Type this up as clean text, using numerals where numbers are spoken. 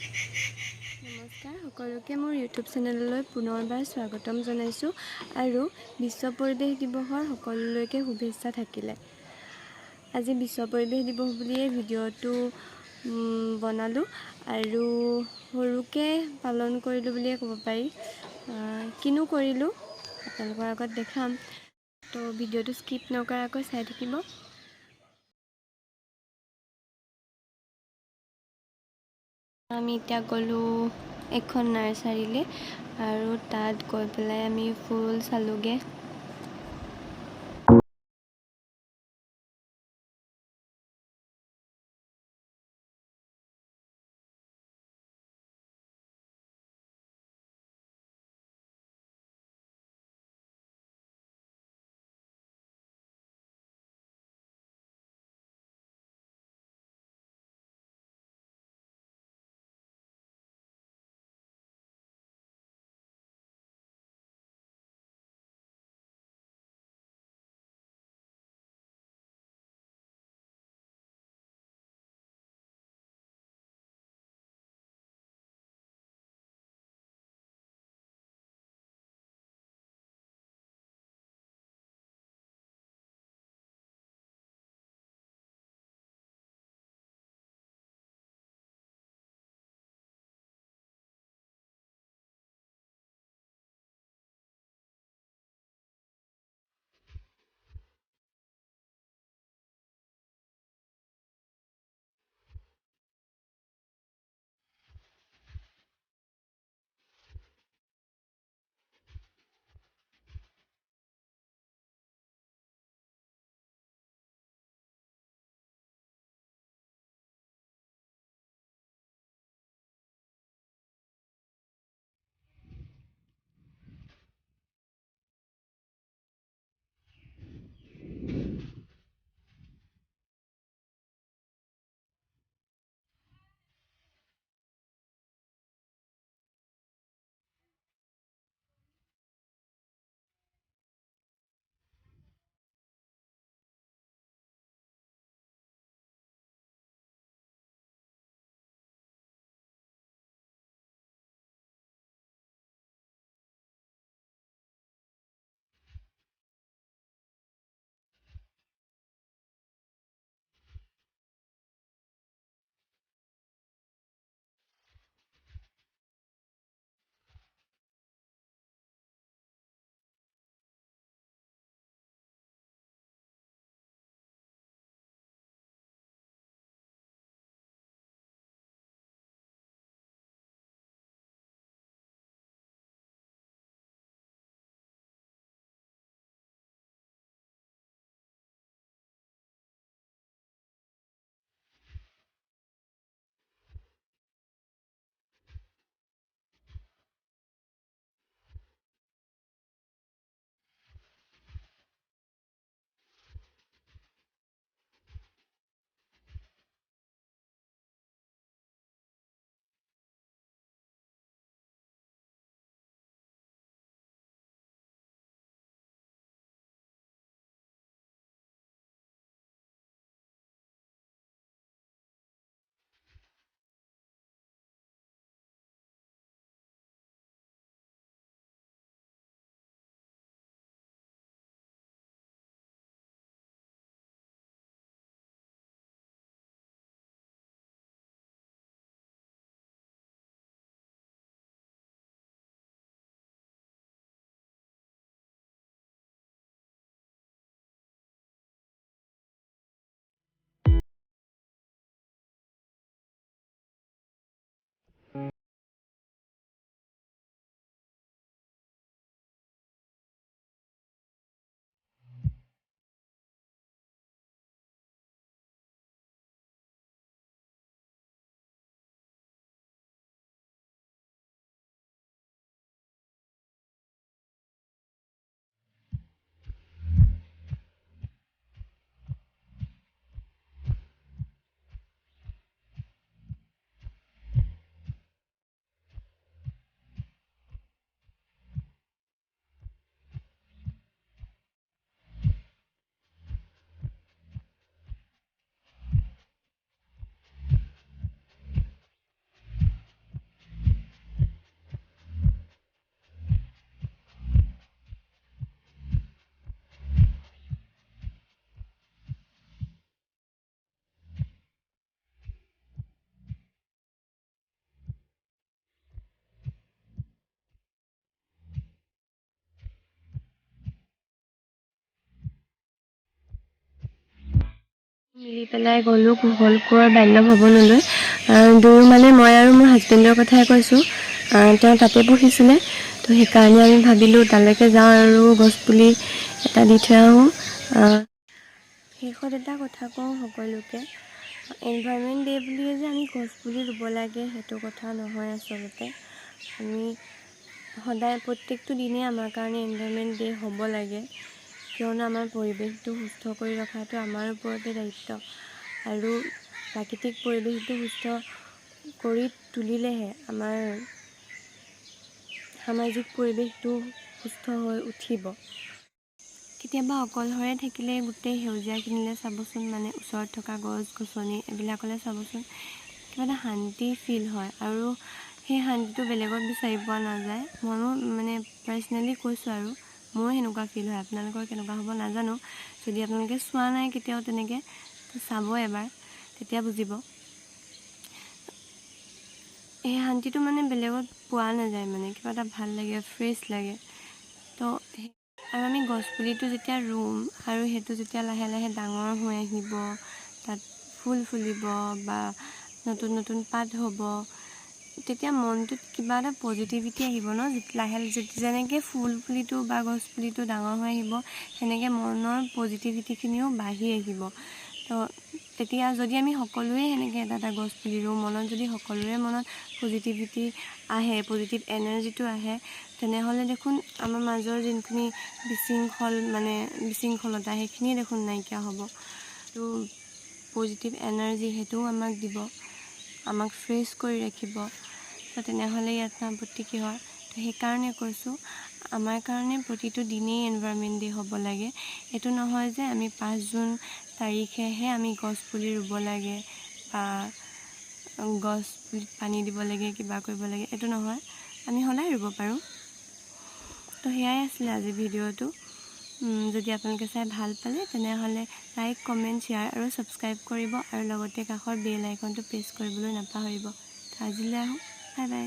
নমস্কাৰ সকলোকে মোৰ ইউটিউব চেনেললৈ পুনৰবাৰ স্বাগতম জনাইছোঁ আৰু বিশ্ব পৰিৱেশ দিৱসৰ সকলোলৈকে শুভেচ্ছা থাকিলে। আজি বিশ্ব পৰিৱেশ দিৱস বুলিয়ে ভিডিঅ'টো বনালোঁ আৰু সৰুকৈ পালন কৰিলোঁ বুলিয়ে ক'ব পাৰি। কিনো কৰিলোঁ আপোনালোকৰ আগত দেখাম, তো ভিডিঅ'টো স্কিপ নকৰাকৈ চাই থাকিব। আমি এতিয়া গ'লোঁ এখন নাৰ্চাৰীলৈ আৰু তাত গৈ পেলাই আমি ফুল চালোঁগৈ। মিলি পেলাই গ'লোঁ কুশলকোঁৱৰ বাল্য ভৱনলৈ। দুয়ো মানে মই আৰু মোৰ হাজবেণ্ডৰ কথাই কৈছোঁ। তেওঁ তাতে পঢ়িছিলে, তো সেইকাৰণে আমি ভাবিলোঁ তালৈকে যাওঁ আৰু গছপুলি এটা দি থৈ আহোঁ। শেষত এটা কথা কওঁ সকলোকে, এনভাইৰনমেণ্ট ডে' বুলিয়ে যে আমি গছপুলি ৰুব লাগে সেইটো কথা নহয় আচলতে। আমি সদায় প্ৰত্যেকটো দিনেই আমাৰ কাৰণে এনভাইৰনমেণ্ট ডে' হ'ব লাগে, কিয়নো আমাৰ পৰিৱেশটো সুস্থ কৰি ৰখাটো আমাৰ ওপৰতে দায়িত্ব। আৰু প্ৰাকৃতিক পৰিৱেশটো সুস্থ কৰি তুলিলেহে আমাৰ সামাজিক পৰিৱেশটো সুস্থ হৈ উঠিব। কেতিয়াবা অকলশৰে থাকিলে গোটেই সেউজীয়াখিনিলৈ চাবচোন, মানে ওচৰত থকা গছ গছনি এইবিলাকলৈ চাবচোন, কিবা এটা শান্তি ফিল হয় আৰু সেই শান্তিটো বেলেগত বিচাৰি পোৱা নাযায়। ময়ো মানে পাৰ্চনেলি কৈছোঁ আৰু মোৰো সেনেকুৱা ফিল হয়। আপোনালোকৰ কেনেকুৱা হ'ব নাজানো। যদি আপোনালোকে চোৱা নাই কেতিয়াও তেনেকৈ, চাব এবাৰ, তেতিয়া বুজিব। এই শান্তিটো মানে বেলেগত পোৱা নাযায়, মানে কিবা এটা ভাল লাগে, ফ্ৰেছ লাগে। তো আৰু আমি গছপুলিটো যেতিয়া ৰুম আৰু সেইটো যেতিয়া লাহে লাহে ডাঙৰ হৈ আহিব, তাত ফুল ফুলিব বা নতুন নতুন পাত হ'ব, তেতিয়া মনটোত কিবা এটা পজিটিভিটি আহিব ন। লাহে যেনেকৈ ফুল পুলিটো বা গছ পুলিটো ডাঙৰ হৈ আহিব, সেনেকৈ মনৰ পজিটিভিটিখিনিও বাঢ়ি আহিব। তো তেতিয়া যদি আমি সকলোৱে সেনেকৈ এটা এটা গছ পুলি ৰুওঁ, মনত যদি সকলোৰে মনত পজিটিভিটি আহে, পজিটিভ এনাৰ্জিটো আহে, তেনেহ'লে দেখোন আমাৰ মাজৰ যোনখিনি বিশৃংখলতা সেইখিনিয়ে দেখোন নাইকিয়া হ'ব। তো পজিটিভ এনাৰ্জি সেইটোও আমাক দিব, আমাক ফ্ৰেছ কৰি ৰাখিব। তো তেনেহ'লে ইয়াত আপত্তি কি হয়? তো সেইকাৰণে কৈছোঁ, আমাৰ কাৰণে প্ৰতিটো দিনেই এনভাইৰনমেণ্ট ডে' হ'ব লাগে। এইটো নহয় যে আমি 5 জুন তাৰিখেহে আমি গছপুলি ৰুব লাগে বা গছপুলিত পানী দিব লাগে, কিবা কৰিব লাগে, এইটো নহয়। আমি সদায় ৰুব পাৰোঁ। তো সেয়াই আছিলে আজি ভিডিঅ'টো। যদি আপোনালোকে চাই ভাল পালে তেনেহ'লে লাইক, কমেণ্ট, শ্বেয়াৰ আৰু ছাবস্ক্ৰাইব কৰিব আৰু লগতে কাষৰ বেল আইকনটো প্ৰেছ কৰিবলৈ নাপাহৰিব। আজিলৈ আহোঁ, বাই বাই।